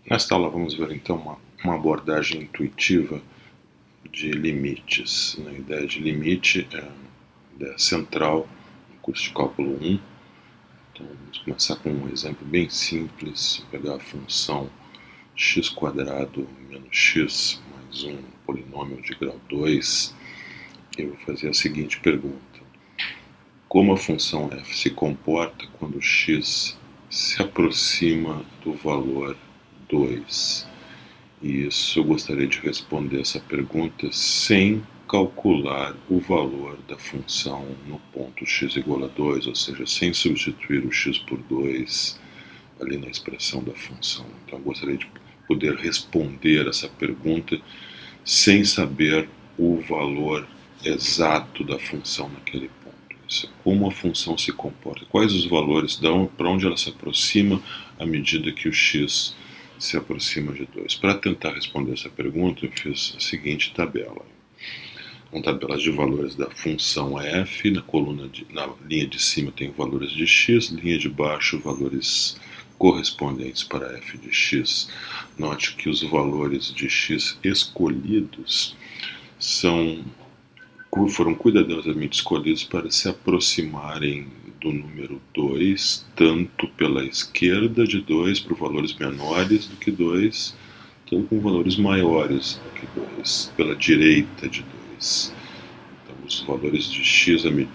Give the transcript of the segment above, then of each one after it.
Nesta aula vamos ver então uma abordagem intuitiva de limites. A ideia de limite é a ideia central no curso de cálculo 1. Então vamos começar com um exemplo bem simples. Vou pegar a função x² menos x mais um polinômio de grau 2. E eu vou fazer a seguinte pergunta: como a função f se comporta quando x se aproxima do valor 2? E isso eu gostaria de responder essa pergunta sem calcular o valor da função no ponto x igual a 2, ou seja, sem substituir o x por 2 ali na expressão da função. Então eu gostaria de poder responder essa pergunta sem saber o valor exato da função naquele ponto. Isso é como a função se comporta, quais os valores, para onde ela se aproxima à medida que o x se aproxima de 2. Para tentar responder essa pergunta, eu fiz a seguinte tabela. Uma tabela de valores da função f, na linha de cima tem valores de x, linha de baixo valores correspondentes para f de x. Note que os valores de x escolhidos foram cuidadosamente escolhidos para se aproximarem do número 2, tanto pela esquerda de 2 para valores menores do que 2, tanto com valores maiores do que 2, pela direita de 2. Então, os valores de x, você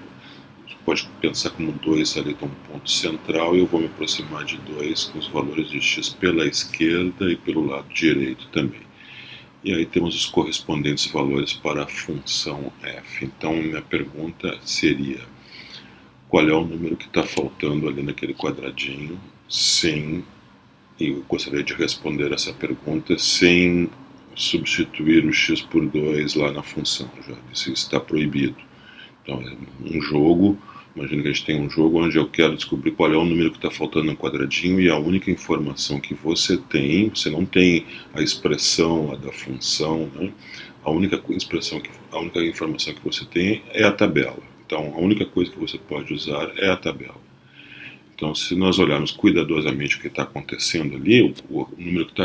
pode pensar como 2 ali está um ponto central, e eu vou me aproximar de 2 com os valores de x pela esquerda e pelo lado direito também. E aí temos os correspondentes valores para a função f. Então, minha pergunta seria: qual é o número que está faltando ali naquele quadradinho, e eu gostaria de responder essa pergunta sem substituir o x por 2 lá na função. Já disse que está proibido. Então, é um jogo. Imagina que a gente tem um jogo onde eu quero descobrir qual é o número que está faltando no quadradinho, e a única informação que você não tem a expressão lá da função, né? A única informação que você tem é a tabela. Então, a única coisa que você pode usar é a tabela. Então, se nós olharmos cuidadosamente o que está acontecendo ali, o número que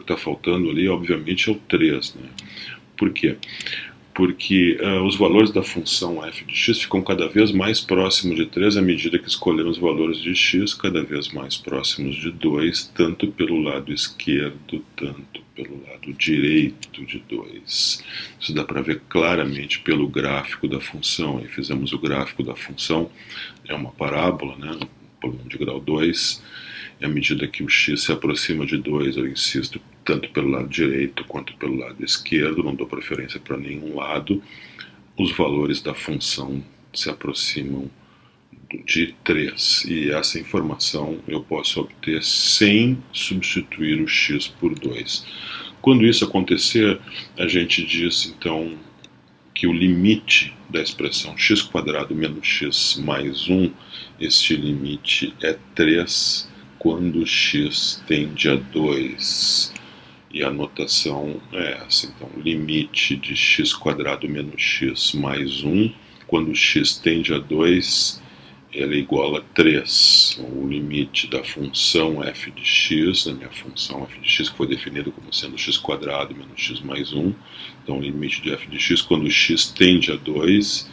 está faltando ali, obviamente, é o 3. Né? Por quê? Porque os valores da função f de x ficam cada vez mais próximos de 3 à medida que escolhemos valores de x cada vez mais próximos de 2, tanto pelo lado esquerdo, tanto pelo lado direito de 2. Isso dá para ver claramente pelo gráfico da função. Aí fizemos o gráfico da função, é uma parábola, né? Um polínômio de grau 2, e à medida que o x se aproxima de 2, eu insisto, tanto pelo lado direito quanto pelo lado esquerdo, não dou preferência para nenhum lado, os valores da função se aproximam de 3. E essa informação eu posso obter sem substituir o x por 2. Quando isso acontecer, a gente diz então que o limite da expressão x² menos x mais 1, este limite é 3 quando x tende a 2. E a notação é essa. Então, limite de x² menos x mais 1, quando x tende a 2, ela é igual a 3. O limite da função f de x, da minha função f de x, que foi definido como sendo x² menos x mais 1. Então, o limite de f de x quando x tende a 2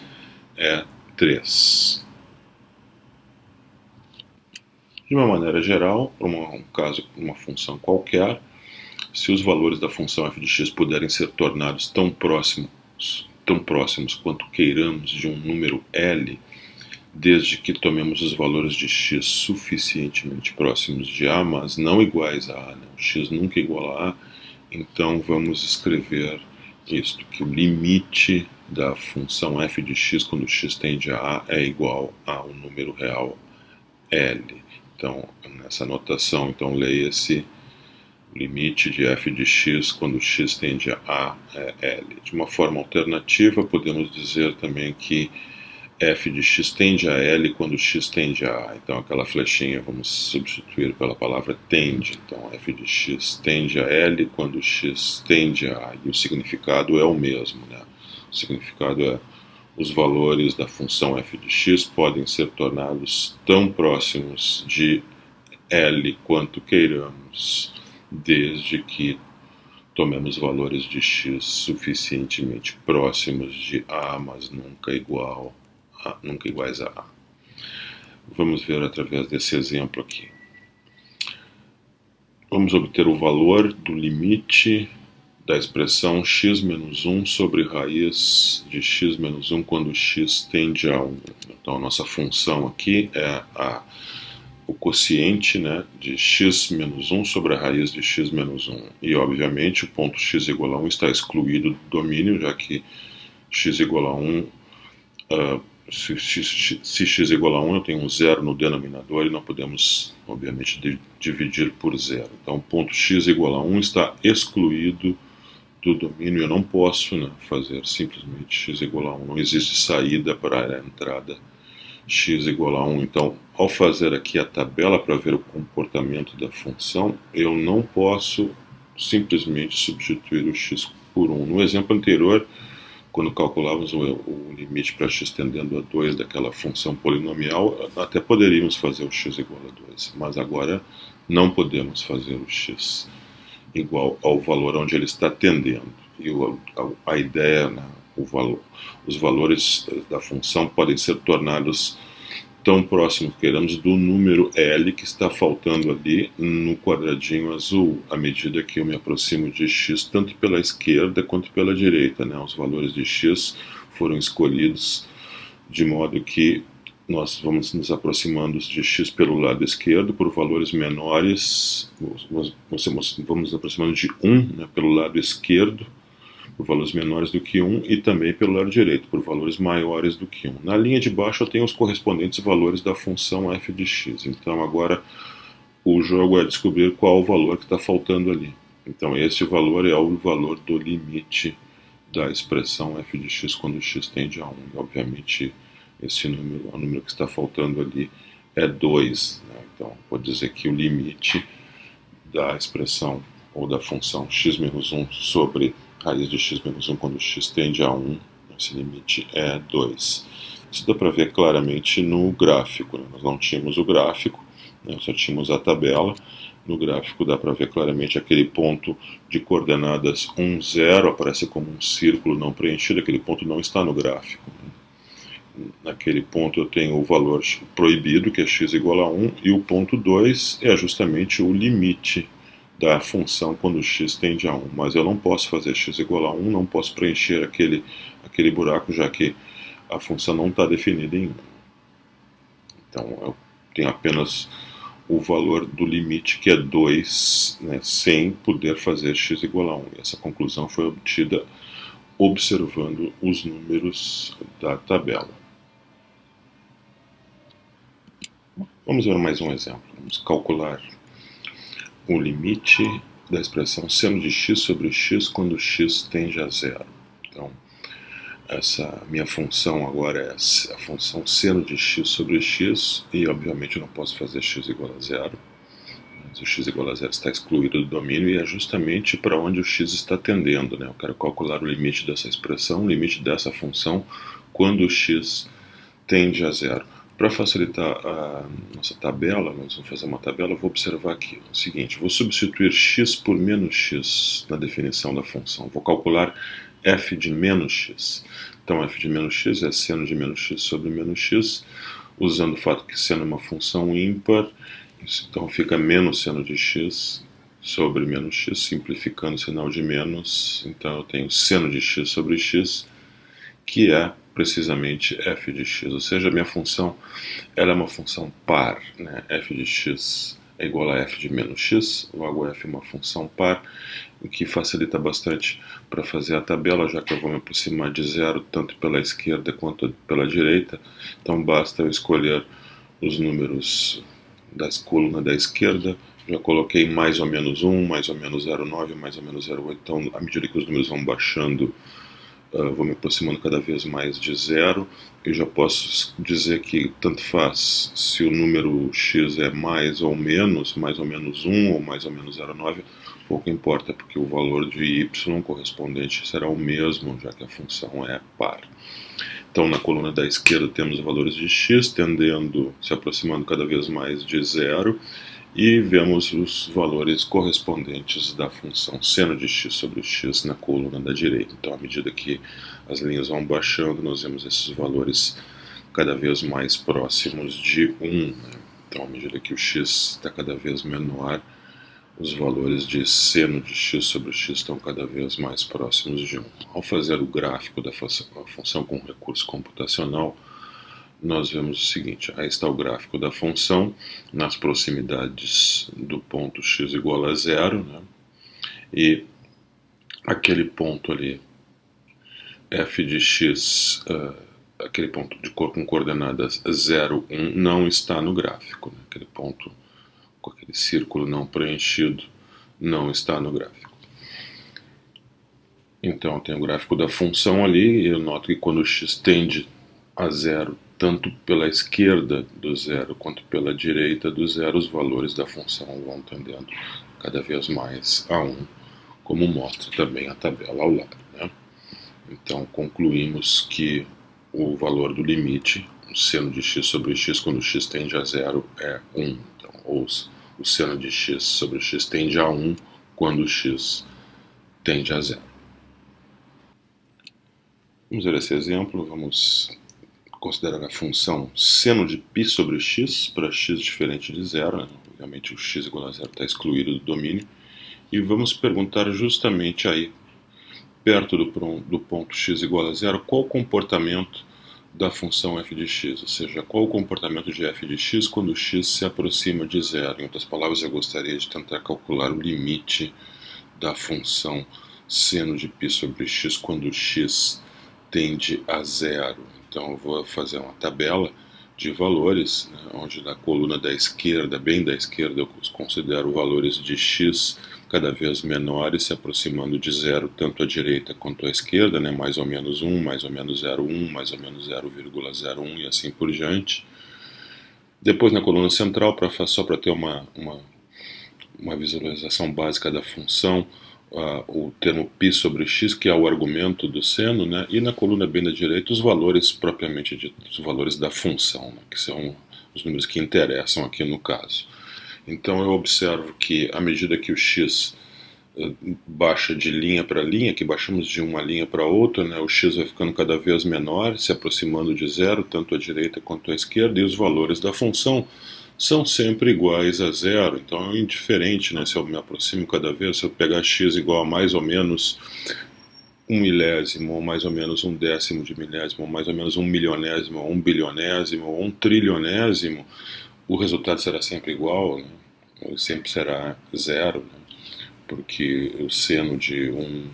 é 3. De uma maneira geral, para um caso, uma função qualquer, se os valores da função f de x puderem ser tornados tão próximos quanto queiramos de um número L, desde que tomemos os valores de x suficientemente próximos de A, mas não iguais a A, né? O x nunca é igual a A, então vamos escrever isto, que o limite da função f de x quando x tende a A é igual ao número real L. Então, nessa notação, então leia-se: o limite de f de x quando x tende a A é L. De uma forma alternativa, podemos dizer também que f de x tende a L quando x tende a A. Então, aquela flechinha vamos substituir pela palavra tende. Então, f de x tende a L quando x tende a A. E o significado é o mesmo, né? O significado é: os valores da função f de x podem ser tornados tão próximos de L quanto queiramos, desde que tomemos valores de x suficientemente próximos de a, mas nunca iguais a a. Vamos ver através desse exemplo aqui. Vamos obter o valor do limite da expressão x menos 1 sobre raiz de x menos 1 quando x tende a 1. Então, a nossa função aqui é o quociente, né, de x menos 1 sobre a raiz de x menos 1. E, obviamente, o ponto x igual a 1 está excluído do domínio, já que x igual a 1, se x igual a 1, eu tenho um zero no denominador e não podemos, obviamente, dividir por zero. Então, o ponto x igual a 1 está excluído do domínio. Eu não posso, né, fazer simplesmente x igual a 1. Não existe saída para a entrada x igual a 1. Então, ao fazer aqui a tabela para ver o comportamento da função, eu não posso simplesmente substituir o x por 1. No exemplo anterior, quando calculávamos o limite para x tendendo a 2 daquela função polinomial, até poderíamos fazer o x igual a 2, mas agora não podemos fazer o x igual ao valor onde ele está tendendo. E a ideia, né, os valores da função podem ser tornados tão próximos que queiramos do número L que está faltando ali no quadradinho azul, à medida que eu me aproximo de x, tanto pela esquerda quanto pela direita, né? Os valores de x foram escolhidos de modo que nós vamos nos aproximando de x pelo lado esquerdo por valores menores, vamos nos aproximando de 1, né, pelo lado esquerdo, por valores menores do que 1, e também pelo lado direito, por valores maiores do que 1. Na linha de baixo eu tenho os correspondentes valores da função f de x. Então agora o jogo é descobrir qual o valor que está faltando ali. Então esse valor é o valor do limite da expressão f de x quando x tende a 1. E obviamente esse número, o número que está faltando ali é 2. Né? Então vou dizer que o limite da expressão ou da função x menos 1 sobre raiz de x menos 1 quando x tende a 1, esse limite é 2. Isso dá para ver claramente no gráfico, né? Nós não tínhamos o gráfico, né? Só tínhamos a tabela. No gráfico dá para ver claramente aquele ponto de coordenadas 1, 0, aparece como um círculo não preenchido, aquele ponto não está no gráfico. Naquele ponto eu tenho o valor proibido, que é x igual a 1, e o ponto 2 é justamente o limite da função quando x tende a 1, mas eu não posso fazer x igual a 1, não posso preencher aquele buraco, já que a função não está definida em 1. Então eu tenho apenas o valor do limite, que é 2, né, sem poder fazer x igual a 1. E essa conclusão foi obtida observando os números da tabela. Vamos ver mais um exemplo. Vamos calcular o limite da expressão seno de x sobre x quando x tende a 0. Então, essa minha função agora é a função seno de x sobre x, e obviamente eu não posso fazer x igual a 0. Mas o x igual a 0 está excluído do domínio e é justamente para onde o x está tendendo, né? Eu quero calcular o limite dessa expressão, o limite dessa função quando o x tende a 0. Para facilitar a nossa tabela, nós vamos fazer uma tabela, vou observar aqui o seguinte: vou substituir x por menos x na definição da função. Vou calcular f de menos x. Então f de menos x é seno de menos x sobre menos x, usando o fato que seno é uma função ímpar, então fica menos seno de x sobre menos x, simplificando o sinal de menos. Então eu tenho seno de x sobre x, que é precisamente f de x, ou seja, a minha função ela é uma função par, né? F de x é igual a f de menos x, logo f é uma função par, o que facilita bastante para fazer a tabela, já que eu vou me aproximar de 0 tanto pela esquerda quanto pela direita. Então basta eu escolher os números das colunas da esquerda, já coloquei mais ou menos 1, mais ou menos 0,9, mais ou menos 0,8, então à medida que os números vão baixando, vou me aproximando cada vez mais de 0. Eu já posso dizer que tanto faz se o número x é mais ou menos 1 ou mais ou menos 0,9, pouco importa, porque o valor de y correspondente será o mesmo, já que a função é par. Então na coluna da esquerda temos os valores de x tendendo, se aproximando cada vez mais de 0, e vemos os valores correspondentes da função seno de x sobre x na coluna da direita. Então, à medida que as linhas vão baixando, nós vemos esses valores cada vez mais próximos de 1, né? Então, à medida que o x está cada vez menor, os valores de seno de x sobre x estão cada vez mais próximos de 1. Ao fazer o gráfico da função com recurso computacional, nós vemos o seguinte: aí está o gráfico da função nas proximidades do ponto x igual a zero, né? E aquele ponto ali, f de x, aquele ponto com coordenadas 0, 1, não está no gráfico, né? Aquele ponto com aquele círculo não preenchido não está no gráfico. Então tem o gráfico da função ali, e eu noto que quando x tende a zero, tanto pela esquerda do zero quanto pela direita do zero, os valores da função vão tendendo cada vez mais a 1, como mostra também a tabela ao lado, né? Então concluímos que o valor do limite, o seno de x sobre x, quando x tende a zero, é 1. Então, ou o seno de x sobre x tende a 1 quando x tende a zero. Vamos ver esse exemplo. Vamos considerar a função seno de π sobre x para x diferente de zero, né? Obviamente o x igual a zero está excluído do domínio, e vamos perguntar justamente aí, perto do ponto x igual a zero, qual o comportamento da função f de x, ou seja, qual o comportamento de f de x quando x se aproxima de zero. Em outras palavras, eu gostaria de tentar calcular o limite da função seno de π sobre x quando x tende a zero. Então eu vou fazer uma tabela de valores, né, onde na coluna da esquerda, bem da esquerda, eu considero valores de x cada vez menores, se aproximando de zero, tanto à direita quanto à esquerda, né, mais ou menos 1, mais ou menos 0,1, mais ou menos 0,01 e assim por diante. Depois na coluna central, só para ter uma visualização básica da função, o termo π sobre x, que é o argumento do seno, né? E na coluna bem da direita os valores propriamente ditos, os valores da função, né? Que são os números que interessam aqui no caso. Então eu observo que à medida que o x baixa de linha para linha, que baixamos de uma linha para outra, né? O x vai ficando cada vez menor, se aproximando de zero, tanto à direita quanto à esquerda, e os valores da função são sempre iguais a zero. Então é indiferente, né, se eu me aproximo cada vez, se eu pegar x igual a mais ou menos 1/1000, ou mais ou menos 1/10 de milésimo, ou mais ou menos 1/10000000, ou 1/1000000000, ou 1/1000000000, o resultado será sempre igual, né? Sempre será zero, né? Porque o seno de um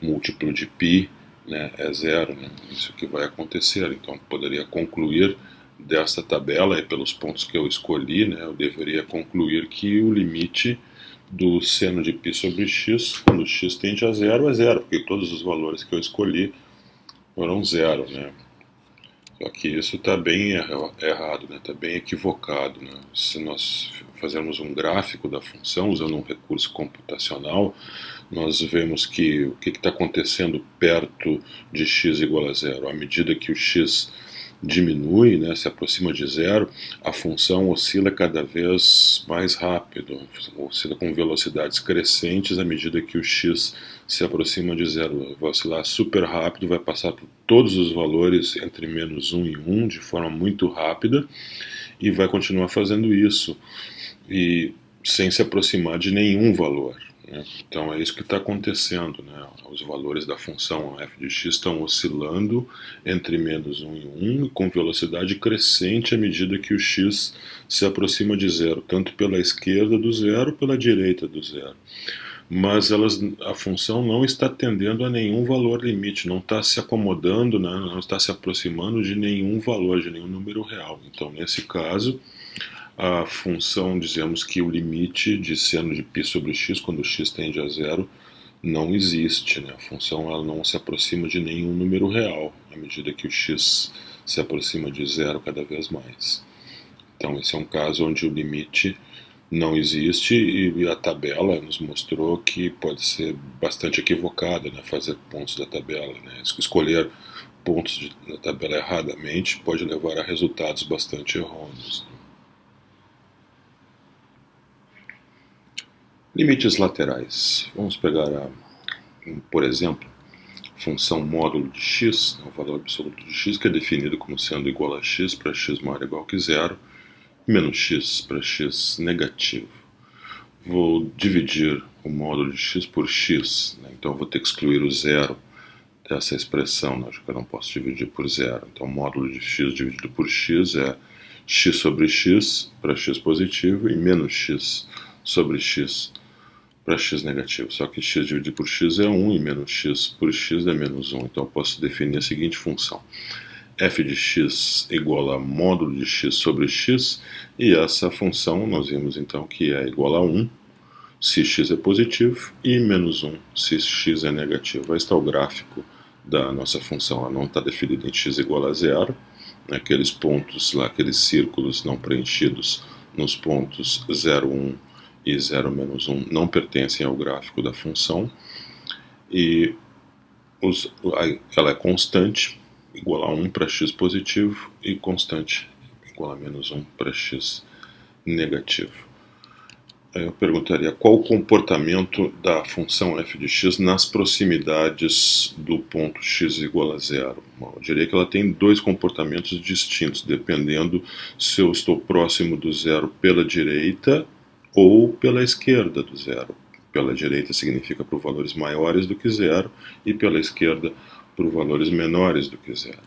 múltiplo de π, né, é zero, né? Isso que vai acontecer. Então poderia concluir desta tabela, e pelos pontos que eu escolhi, né, eu deveria concluir que o limite do seno de π sobre x, quando x tende a zero, é zero, porque todos os valores que eu escolhi foram zero, né? Só que isso está bem errado, né? Está bem equivocado, né? Se nós fazermos um gráfico da função usando um recurso computacional, nós vemos que o que está acontecendo perto de x igual a zero. À medida que o x diminui, né, se aproxima de zero, a função oscila cada vez mais rápido, oscila com velocidades crescentes à medida que o x se aproxima de zero. Vai oscilar super rápido, vai passar por todos os valores entre menos 1 e 1 de forma muito rápida, e vai continuar fazendo isso e sem se aproximar de nenhum valor. Então é isso que está acontecendo, né? Os valores da função f de x estão oscilando entre menos 1 e 1 com velocidade crescente à medida que o x se aproxima de zero, tanto pela esquerda do zero, pela direita do zero. Mas a função não está tendendo a nenhum valor limite, não está se acomodando, né? Não está se aproximando de nenhum valor, de nenhum número real. Então nesse caso, a função, dizemos que o limite de seno de π sobre x, quando x tende a zero, não existe, né? A função ela não se aproxima de nenhum número real, à medida que o x se aproxima de zero cada vez mais. Então esse é um caso onde o limite não existe, e a tabela nos mostrou que pode ser bastante equivocada, né? Fazer pontos da tabela, né? Escolher pontos da tabela erradamente pode levar a resultados bastante errôneos. Limites laterais. Vamos pegar, por exemplo, função módulo de x, o valor absoluto de x, que é definido como sendo igual a x para x maior ou igual que zero, menos x para x negativo. Vou dividir o módulo de x por x, né? Então vou ter que excluir o zero dessa expressão, né? Já que eu não posso dividir por zero. Então o módulo de x dividido por x é x sobre x para x positivo e menos x sobre x para x negativo. Só que x dividido por x é 1 e menos x por x é menos 1. Então eu posso definir a seguinte função. F de x igual a módulo de x sobre x, e essa função nós vimos então que é igual a 1 se x é positivo e menos 1 se x é negativo. Aí está o gráfico da nossa função. Ela não está definida em x igual a zero, aqueles pontos lá, aqueles círculos não preenchidos nos pontos 0, 1 e 0 menos 1 não pertencem ao gráfico da função, e ela é constante, igual a 1 para x positivo, e constante igual a menos 1 para x negativo. Aí eu perguntaria qual o comportamento da função f de x nas proximidades do ponto x igual a zero. Bom, eu diria que ela tem dois comportamentos distintos, dependendo se eu estou próximo do zero pela direita ou pela esquerda do zero. Pela direita significa por valores maiores do que zero, e pela esquerda por valores menores do que zero.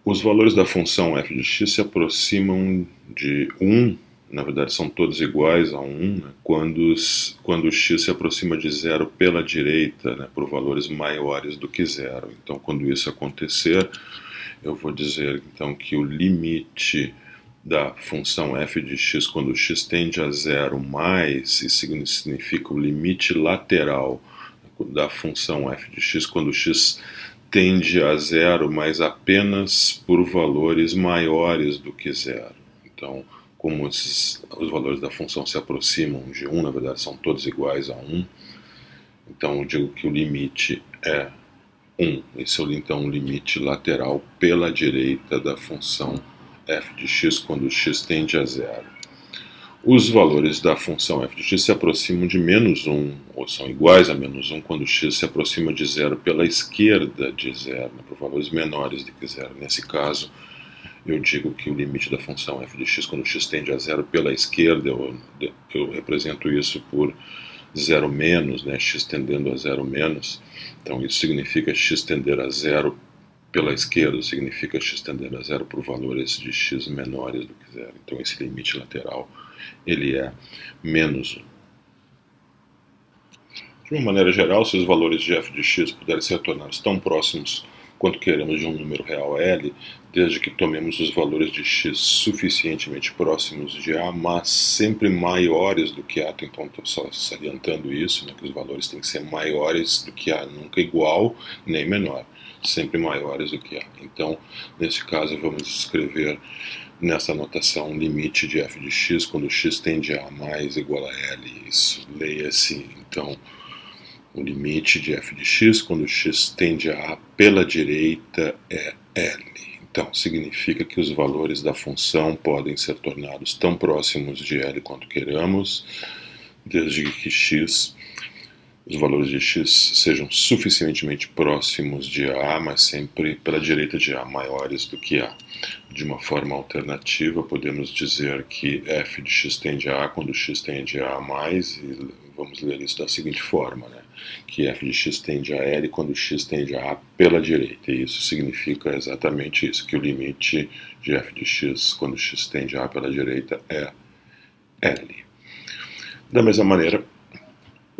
Os valores da função f de x se aproximam de 1, na verdade são todos iguais a 1, né, quando o x se aproxima de zero pela direita, né, por valores maiores do que zero. Então, quando isso acontecer, eu vou dizer então que o limite da função f de x quando x tende a zero mais, isso significa o limite lateral da função f de x quando x tende a zero, mas apenas por valores maiores do que zero. Então, como os valores da função se aproximam de 1, na verdade são todos iguais a 1, então eu digo que o limite é 1. Esse é então o limite lateral pela direita da função f de x quando x tende a zero. Os valores da função f de x se aproximam de menos 1, ou são iguais a menos 1, quando x se aproxima de zero pela esquerda de zero, né, por valores menores do que zero. Nesse caso, eu digo que o limite da função f de x quando x tende a zero pela esquerda, eu represento isso por zero menos, né, x tendendo a zero menos. Então isso significa x tender a zero pela esquerda, significa x tendendo a zero por valores de x menores do que zero. Então esse limite lateral ele é menos 1. De uma maneira geral, se os valores de f de x puderem ser tornados tão próximos quanto queremos de um número real L, desde que tomemos os valores de x suficientemente próximos de A, mas sempre maiores do que A. Então estou só salientando isso, né, que os valores têm que ser maiores do que A, nunca igual nem menor, sempre maiores do que A. Então, nesse caso, vamos escrever nessa notação limite de f de x quando x tende a mais igual a L. Isso leia-se, então, o limite de f de x quando x tende a A pela direita é L. Então, significa que os valores da função podem ser tornados tão próximos de L quanto queiramos, desde que os valores de x sejam suficientemente próximos de A, mas sempre pela direita de A, maiores do que A. De uma forma alternativa, podemos dizer que f de x tende a A quando x tende a A mais, e vamos ler isso da seguinte forma, né? Que f de x tende a L quando x tende a A pela direita. E isso significa exatamente isso, que o limite de f de x quando x tende a A pela direita é L. Da mesma maneira,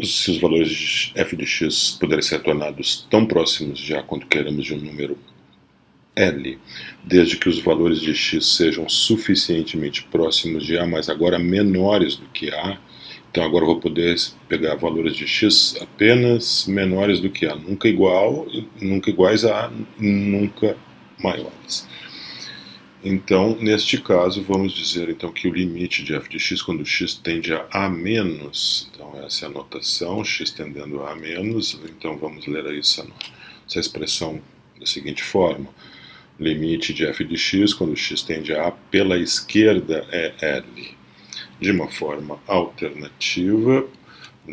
se os valores de f de x puderem ser tornados tão próximos de A quanto queremos de um número L, desde que os valores de x sejam suficientemente próximos de A, mas agora menores do que A. Então agora eu vou poder pegar valores de x apenas menores do que A, nunca iguais a A, nunca maiores. Então, neste caso, vamos dizer então que o limite de f de x quando x tende a A menos, então essa é a notação, x tendendo a A menos, então vamos ler essa expressão da seguinte forma: limite de f de x quando x tende a A pela esquerda é L. De uma forma alternativa,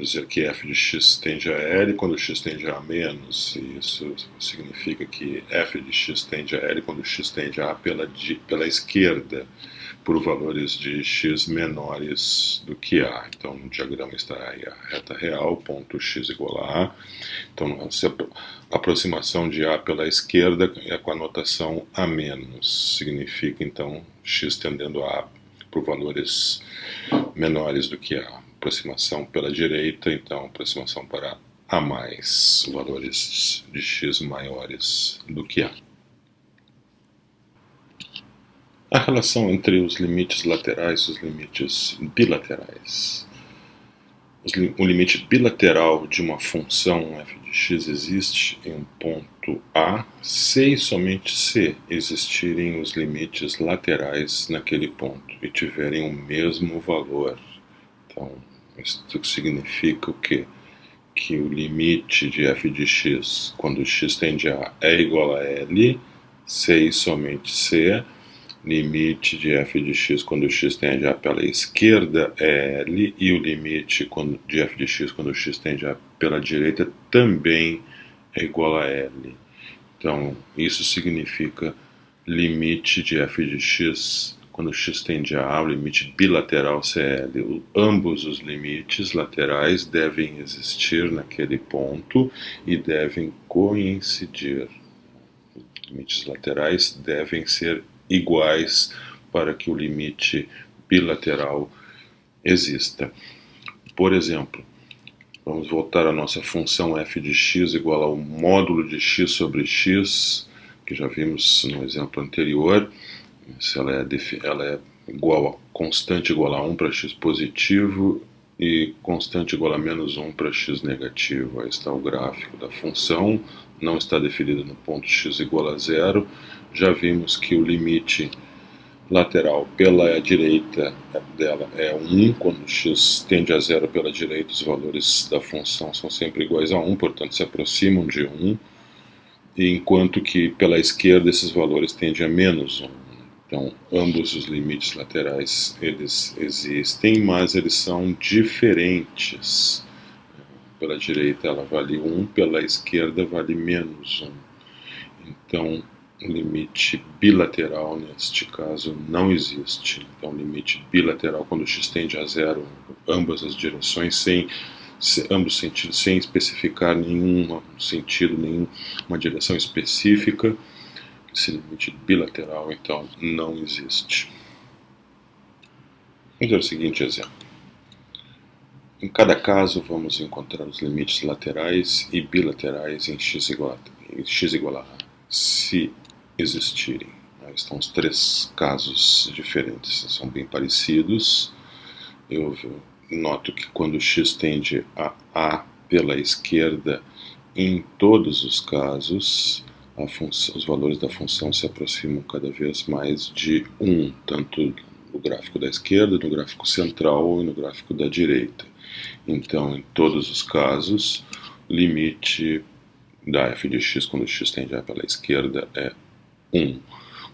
dizer que f de x tende a L quando x tende a menos, e isso significa que f de x tende a L quando x tende a pela esquerda, por valores de x menores do que A. Então, no diagrama está aí a reta real, ponto x igual a A. Então, a aproximação de A pela esquerda é com a notação A menos. Significa, então, x tendendo a A por valores menores do que A. Aproximação pela direita, então, aproximação para A mais, valores de x maiores do que A. A relação entre os limites laterais e os limites bilaterais. O limite bilateral de uma função f de x existe em um ponto A se e somente se existirem os limites laterais naquele ponto e tiverem o mesmo valor. Então, isso significa o quê? Que o limite de f de x, quando x tende a A, é igual a L, se e somente se. Limite de f de x quando x tende a pela esquerda é L, e o limite de f de x quando x tende a pela direita também é igual a L. Então, isso significa limite de f de x quando x tende a o limite bilateral CL. Ambos os limites laterais devem existir naquele ponto e devem coincidir. Os limites laterais devem ser iguais para que o limite bilateral exista. Por exemplo, vamos voltar à nossa função f de x igual ao módulo de x sobre x, que já vimos no exemplo anterior. Se ela é igual a constante igual a 1 para x positivo e constante igual a menos 1 para x negativo. Aí está o gráfico da função, não está definido no ponto x igual a 0. Já vimos que o limite lateral pela direita dela é 1, quando x tende a 0 pela direita, os valores da função são sempre iguais a 1, portanto se aproximam de 1, enquanto que pela esquerda esses valores tendem a menos 1. Então, ambos os limites laterais eles existem, mas eles são diferentes. Pela direita ela vale 1, pela esquerda vale menos 1. Então, o limite bilateral neste caso não existe. Então, o limite bilateral quando x tende a 0, ambas as direções, ambos sentidos, sem especificar nenhum sentido, nenhuma direção específica. Esse limite bilateral, então, não existe. Vamos ver o seguinte exemplo. Em cada caso, vamos encontrar os limites laterais e bilaterais em x igual a A, se existirem. Aí estão os três casos diferentes, são bem parecidos. Eu noto que quando x tende a A pela esquerda, em todos os casos, os valores da função se aproximam cada vez mais de 1, tanto no gráfico da esquerda, no gráfico central e no gráfico da direita. Então, em todos os casos, o limite da f de x quando x tende a pela esquerda é 1.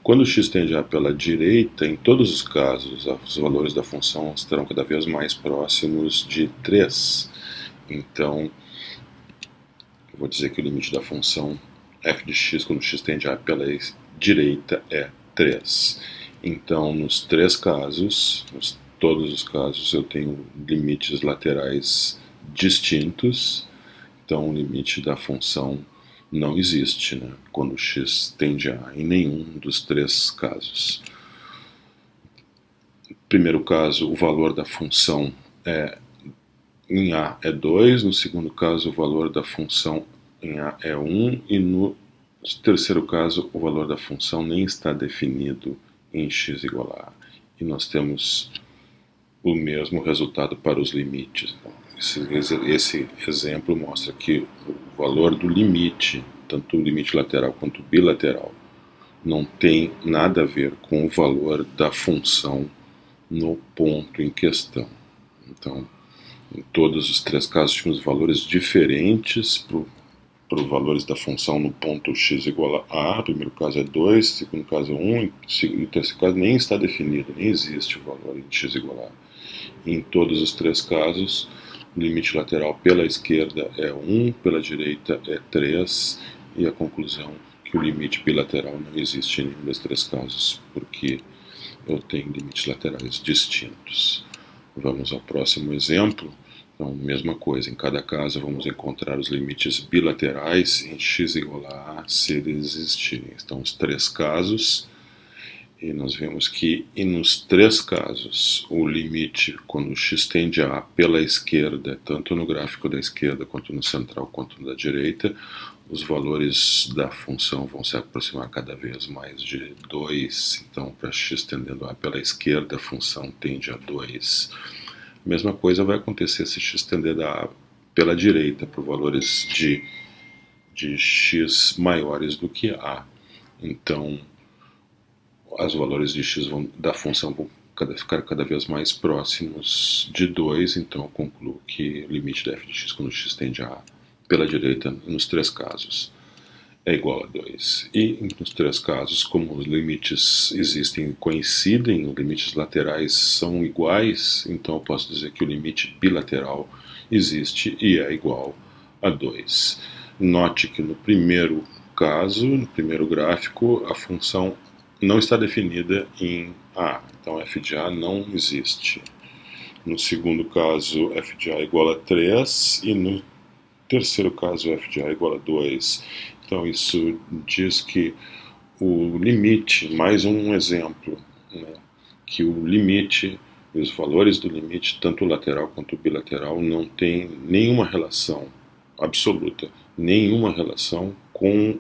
Quando x tende a pela direita, em todos os casos, os valores da função estarão cada vez mais próximos de 3. Então, eu vou dizer que o limite da função f de x quando x tende a pela direita é 3. Então, nos três casos, todos os casos, eu tenho limites laterais distintos. Então, o limite da função não existe, né, quando x tende a em nenhum dos três casos. No primeiro caso, o valor da função em A é 2, no segundo caso, o valor da função em A é 1, e no terceiro caso, o valor da função nem está definido em x igual a A. E nós temos o mesmo resultado para os limites. Esse exemplo mostra que o valor do limite, tanto o limite lateral quanto o bilateral, não tem nada a ver com o valor da função no ponto em questão. Então, em todos os três casos, tínhamos valores diferentes para os valores da função no ponto x igual a A. O primeiro caso é 2, o segundo caso é 1, e o terceiro caso nem está definido, nem existe o valor em x igual a A. Em todos os três casos, o limite lateral pela esquerda é 1, pela direita é 3, e a conclusão que o limite bilateral não existe em nenhum dos três casos, porque eu tenho limites laterais distintos. Vamos ao próximo exemplo. Então, mesma coisa, em cada caso vamos encontrar os limites bilaterais em x igual a se eles existirem. Então, os três casos, e nós vemos que nos três casos o limite, quando x tende a pela esquerda, tanto no gráfico da esquerda quanto no central quanto da direita, os valores da função vão se aproximar cada vez mais de 2, então para x tendendo a pela esquerda a função tende a 2. A mesma coisa vai acontecer se x tender a pela direita, por valores de x maiores do que a. Então, os valores de x da função vão ficar cada vez mais próximos de 2, então eu concluo que o limite da f de x quando x tende a pela direita, nos três casos, é igual a 2. E nos três casos, como os limites existem, coincidem, os limites laterais são iguais, então eu posso dizer que o limite bilateral existe e é igual a 2. Note que no primeiro caso, no primeiro gráfico, a função não está definida em A, então f de A não existe. No segundo caso, f de A é igual a 3, e no terceiro caso, f de A é igual a 2. Então, isso diz que o limite, mais um exemplo, né, que o limite, os valores do limite, tanto lateral quanto bilateral, não tem nenhuma relação absoluta, nenhuma relação com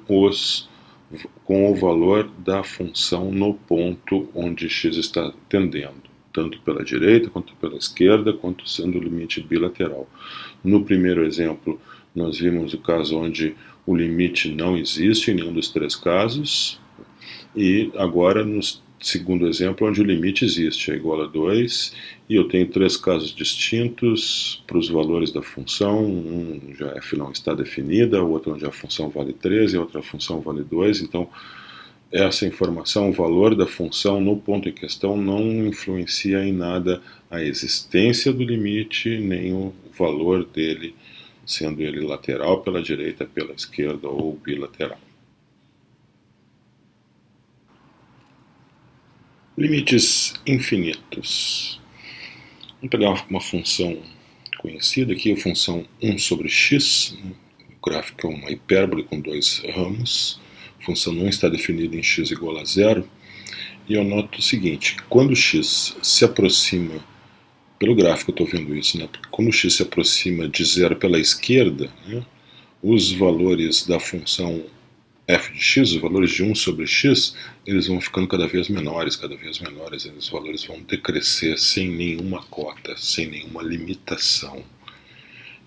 o valor da função no ponto onde x está tendendo, tanto pela direita, quanto pela esquerda, quanto sendo o limite bilateral. No primeiro exemplo, nós vimos o caso onde o limite não existe em nenhum dos três casos, e agora no segundo exemplo, onde o limite existe, é igual a 2, e eu tenho três casos distintos para os valores da função, um já f não está definida, o outro onde a função vale 3 e a outra função vale 2, então essa informação, o valor da função no ponto em questão não influencia em nada a existência do limite, nem o valor dele, sendo ele lateral pela direita, pela esquerda ou bilateral. Limites infinitos. Vamos pegar uma função conhecida aqui, a função 1 sobre x. O gráfico é uma hipérbole com dois ramos. A função não está definida em x igual a 0. E eu noto o seguinte, quando x se aproxima, pelo gráfico eu estou vendo isso, né? Quando x se aproxima de 0 pela esquerda, né, os valores da função f de x, os valores de 1 sobre x, eles vão ficando cada vez menores, e os valores vão decrescer sem nenhuma cota, sem nenhuma limitação.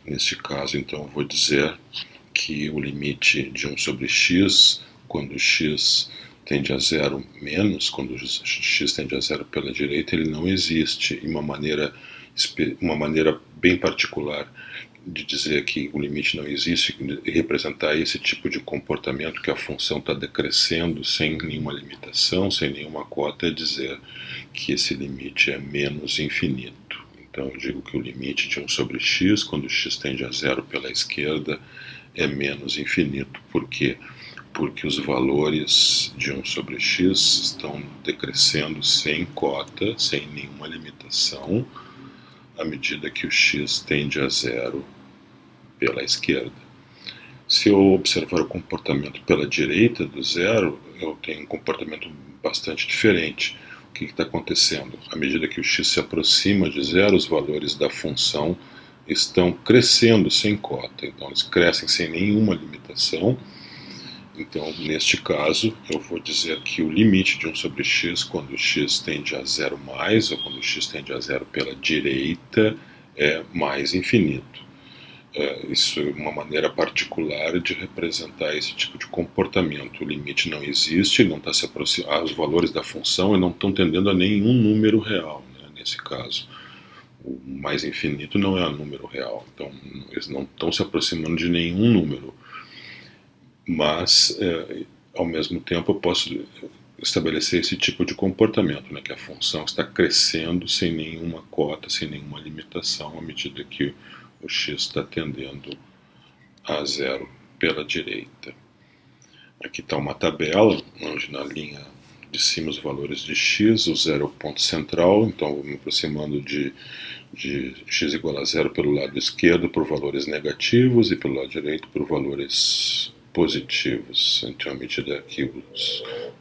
Neste caso, então, eu vou dizer que o limite de 1 sobre x, quando x tende a 0 menos, quando x tende a 0 pela direita, ele não existe. E uma maneira bem particular de dizer que o limite não existe e representar esse tipo de comportamento que a função está decrescendo sem nenhuma limitação, sem nenhuma cota, é dizer que esse limite é menos infinito. Então eu digo que o limite de 1 sobre x, quando x tende a 0 pela esquerda, é menos infinito. Por quê? Porque os valores de 1 sobre x estão decrescendo sem cota, sem nenhuma limitação, à medida que o x tende a 0 pela esquerda. Se eu observar o comportamento pela direita do zero, eu tenho um comportamento bastante diferente. O que está acontecendo? À medida que o x se aproxima de 0, os valores da função estão crescendo sem cota. Então, eles crescem sem nenhuma limitação. Então, neste caso, eu vou dizer que o limite de 1 sobre x, quando x tende a 0 mais, ou quando x tende a 0 pela direita, é mais infinito. Isso é uma maneira particular de representar esse tipo de comportamento. O limite não existe, não está se aproximando, os valores da função não estão tendendo a nenhum número real, né, nesse caso. O mais infinito não é um número real, então eles não estão se aproximando de nenhum número. Mas, ao mesmo tempo, eu posso estabelecer esse tipo de comportamento, né, que a função está crescendo sem nenhuma cota, sem nenhuma limitação, à medida que o x está tendendo a zero pela direita. Aqui está uma tabela, onde na linha de cima os valores de x, o zero é o ponto central, então vou me aproximando de x igual a zero pelo lado esquerdo por valores negativos e pelo lado direito por valores positivos. Então, à medida que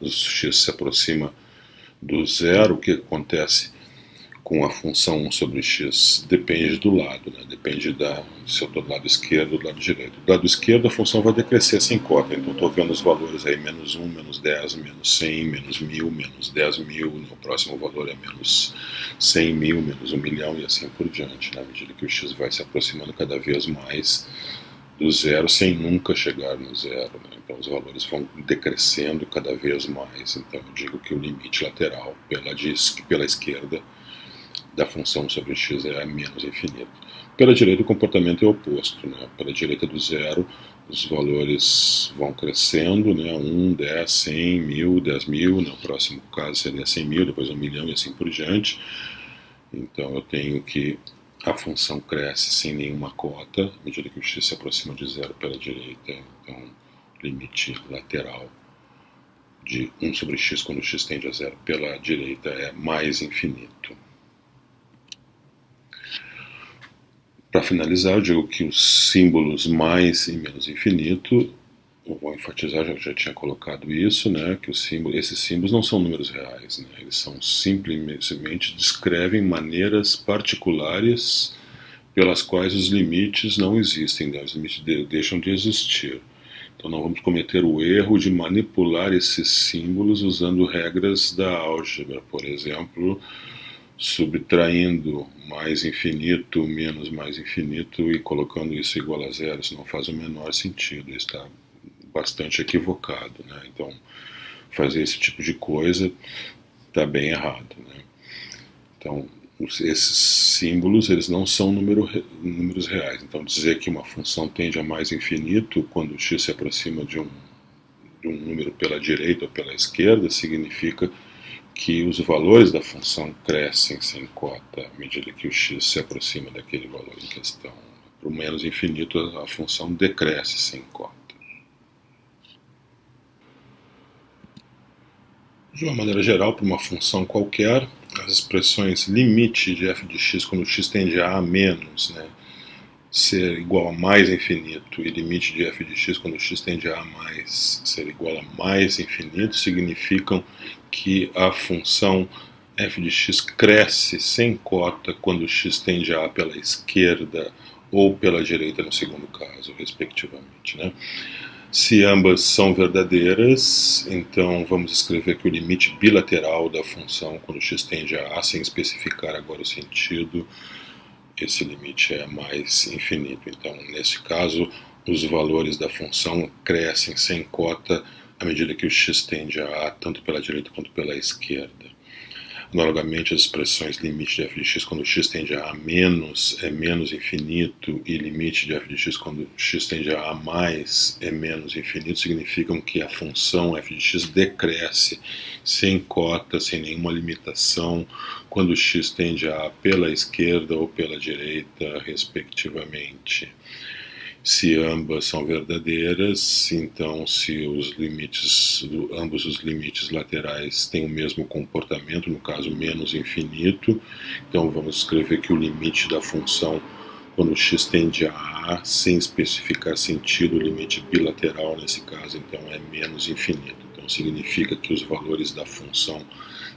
os x se aproxima do zero, o que acontece com a função 1 sobre x depende do lado, né? Depende se eu estou do lado esquerdo ou do lado direito. Do lado esquerdo a função vai decrescer sem cota, então estou vendo os valores aí menos 1, menos 10, menos 100, menos 1000, menos 10.000, o próximo valor é menos 100.000, menos 1 milhão e assim por diante, né? À medida que o x vai se aproximando cada vez mais do zero sem nunca chegar no zero, né? Então os valores vão decrescendo cada vez mais, então eu digo que o limite lateral pela esquerda da função sobre x é menos infinito. Pela direita o comportamento é oposto, né? Pela direita do zero os valores vão crescendo, né? 1, 10, 100, 1000, 10.000, no próximo caso seria 100.000, depois 1 milhão e assim por diante. Então eu tenho que a função cresce sem nenhuma cota, à medida que o x se aproxima de zero pela direita, então o limite lateral de 1 sobre x quando x tende a zero pela direita é mais infinito. Para finalizar, eu digo que os símbolos mais e menos infinito, eu vou enfatizar, já tinha colocado isso, né, que esses símbolos não são números reais, né, eles são simplesmente descrevem maneiras particulares pelas quais os limites não existem, né, os limites deixam de existir. Então não vamos cometer o erro de manipular esses símbolos usando regras da álgebra, por exemplo, subtraindo mais infinito menos mais infinito e colocando isso igual a zero. Isso não faz o menor sentido, está bastante equivocado, né? Então fazer esse tipo de coisa está bem errado, né? Então esses símbolos eles não são números reais. Então dizer que uma função tende a mais infinito quando x se aproxima de um número pela direita ou pela esquerda significa que os valores da função crescem sem cota à medida que o x se aproxima daquele valor em questão. Para o menos infinito, a função decresce sem cota. De uma maneira geral, para uma função qualquer, as expressões limite de f de x quando x tende a menos, né, ser igual a mais infinito, e limite de f de x quando x tende a mais ser igual a mais infinito, significam que a função f de x cresce sem cota quando x tende a pela esquerda ou pela direita no segundo caso, respectivamente, né? Se ambas são verdadeiras, então vamos escrever que o limite bilateral da função quando x tende a sem especificar agora o sentido, esse limite é mais infinito. Então, nesse caso, os valores da função crescem sem cota à medida que o x tende a tanto pela direita quanto pela esquerda. Analogamente, as expressões limite de f de x quando x tende a menos é menos infinito e limite de f de x quando x tende a mais é menos infinito significam que a função f de x decresce sem cota, sem nenhuma limitação, quando x tende a pela esquerda ou pela direita, respectivamente. Se ambas são verdadeiras, então se ambos os limites laterais têm o mesmo comportamento, no caso menos infinito, então vamos escrever que o limite da função quando x tende a sem especificar sentido, o limite bilateral nesse caso então é menos infinito. Então significa que os valores da função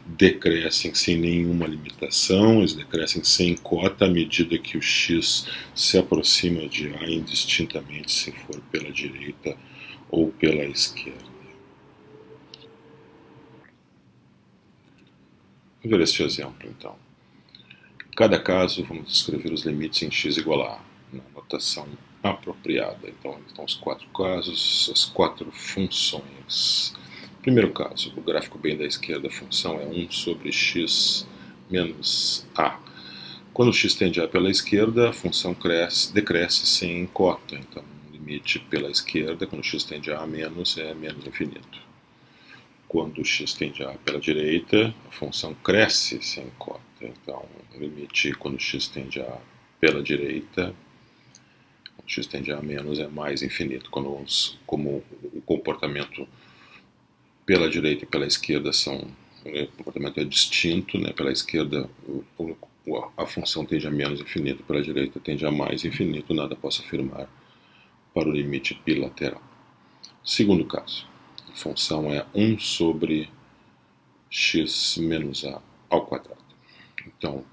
decrescem sem nenhuma limitação, eles decrescem sem cota à medida que o x se aproxima de A indistintamente se for pela direita ou pela esquerda. Vamos ver este exemplo então. Em cada caso vamos escrever os limites em x igual a na notação apropriada. Então estão os 4 casos, as 4 funções. Primeiro caso, o gráfico bem da esquerda, a função é 1 sobre x menos a. Quando x tende a pela esquerda, a função decresce sem cota. Então, o limite pela esquerda, quando x tende a menos, é menos infinito. Quando x tende a pela direita, a função cresce sem cota. Então, o limite quando x tende a pela direita x tende a menos é mais infinito, como o comportamento pela direita e pela esquerda o comportamento é distinto, né? Pela esquerda a função tende a menos infinito, pela direita tende a mais infinito, nada posso afirmar para o limite bilateral. Segundo caso, a função é 1 sobre x menos a ao quadrado. Então,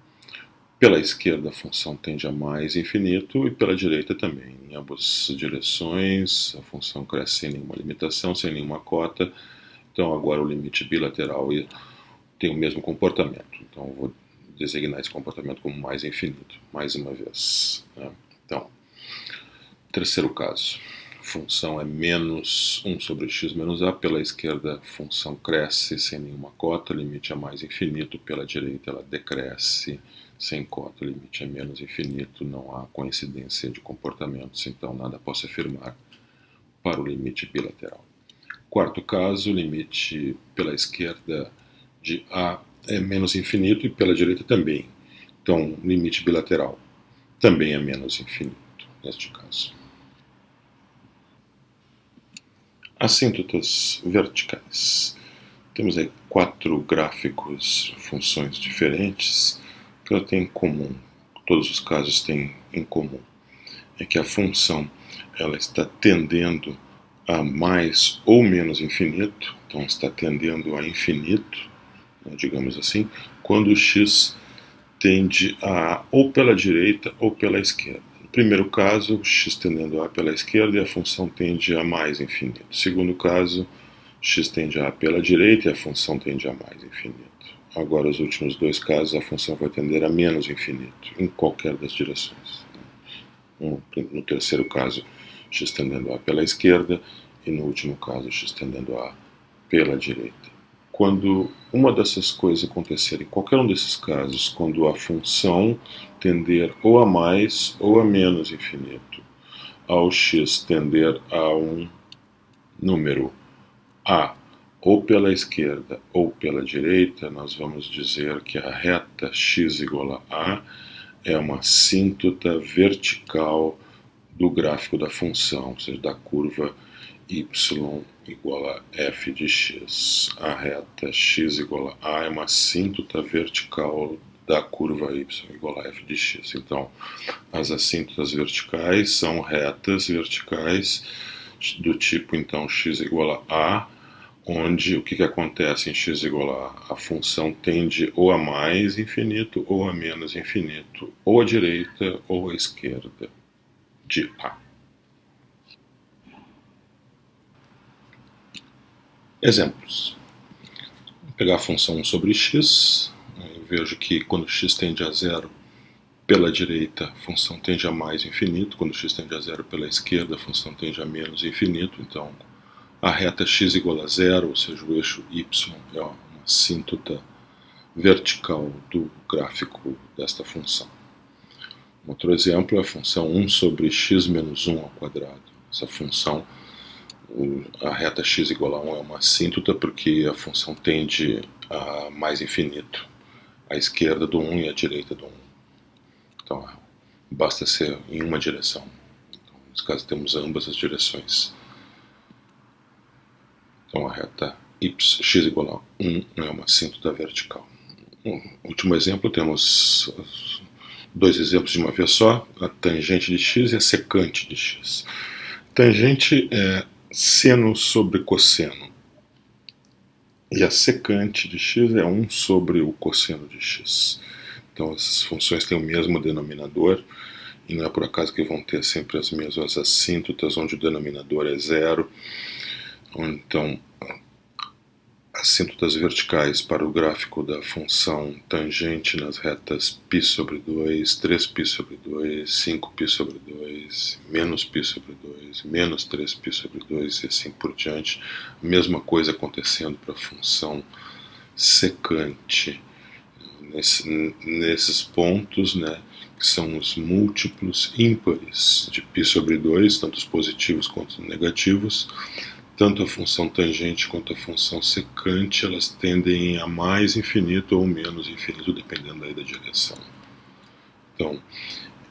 pela esquerda a função tende a mais infinito e pela direita também. Em ambas direções a função cresce sem nenhuma limitação, sem nenhuma cota. Então agora o limite bilateral tem o mesmo comportamento. Então eu vou designar esse comportamento como mais infinito, mais uma vez, né? Então, terceiro caso. A função é menos 1 sobre x menos a. Pela esquerda a função cresce sem nenhuma cota, o limite é mais infinito. Pela direita ela decresce sem cota, o limite é menos infinito. Não há coincidência de comportamentos, então nada posso afirmar para o limite bilateral. Quarto caso, o limite pela esquerda de a é menos infinito e pela direita também. Então, o limite bilateral também é menos infinito neste caso. Assíntotas verticais. Temos aí 4 gráficos, funções diferentes, que ela tem em comum, todos os casos têm em comum, é que a função ela está tendendo a mais ou menos infinito, então está tendendo a infinito, né, digamos assim, quando o x tende a ou pela direita ou pela esquerda. No primeiro caso, o x tendendo a pela esquerda e a função tende a mais infinito. No segundo caso, x tende a pela direita e a função tende a mais infinito. Agora, os últimos dois casos, a função vai tender a menos infinito, em qualquer das direções. No terceiro caso, x tendendo a pela esquerda e no último caso, x tendendo a pela direita. Quando uma dessas coisas acontecer, em qualquer um desses casos, quando a função tender ou a mais ou a menos infinito, ao x tender a um número a ou pela esquerda ou pela direita, nós vamos dizer que a reta x igual a é uma assíntota vertical do gráfico da função, ou seja, da curva y igual a f de x. A reta x igual a é uma assíntota vertical da curva y igual a f de x. Então, as assíntotas verticais são retas verticais do tipo, então, x igual a, onde o que acontece em x igual a função tende ou a mais infinito ou a menos infinito, ou à direita ou à esquerda de a. Exemplos. Vou pegar a função 1 sobre x, eu vejo que quando x tende a zero pela direita, a função tende a mais infinito, quando x tende a zero pela esquerda, a função tende a menos infinito, então a reta x igual a zero, ou seja, o eixo y é uma assíntota vertical do gráfico desta função. Outro exemplo é a função 1 sobre x menos 1 ao quadrado. Essa função, a reta x igual a 1 é uma assíntota porque a função tende a mais infinito, à esquerda do 1 e à direita do 1. Então, basta ser em uma direção. Então, nesse caso, temos ambas as direções. Então, a reta x igual a 1 é uma assíntota vertical. No último exemplo, temos 2 exemplos de uma vez só, a tangente de x e a secante de x. Tangente é seno sobre cosseno, e a secante de x é 1 sobre o cosseno de x. Então, essas funções têm o mesmo denominador, e não é por acaso que vão ter sempre as mesmas assíntotas, onde o denominador é zero. Então, assíntotas verticais para o gráfico da função tangente nas retas π sobre 2, 3π sobre 2, 5π sobre 2, menos π sobre 2, menos 3π sobre 2 e assim por diante. A mesma coisa acontecendo para a função secante nesses pontos, né, que são os múltiplos ímpares de π sobre 2, tanto os positivos quanto os negativos. Tanto a função tangente quanto a função secante, elas tendem a mais infinito ou menos infinito, dependendo aí da direção. Então,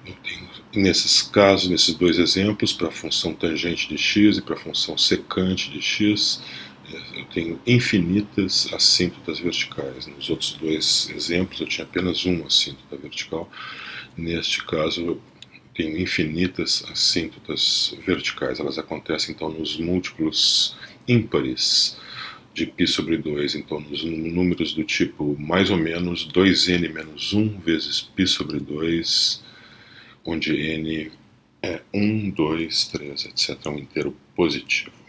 eu tenho Nesses casos, nesses dois exemplos, para a função tangente de x e para a função secante de x, eu tenho infinitas assíntotas verticais. Nos outros dois exemplos eu tinha apenas uma assíntota vertical. Neste caso eu tenho infinitas assíntotas verticais. Elas acontecem então nos múltiplos ímpares de π sobre 2, então nos números do tipo mais ou menos 2n menos 1 vezes π sobre 2, onde n é 1, 2, 3, etc. um inteiro positivo.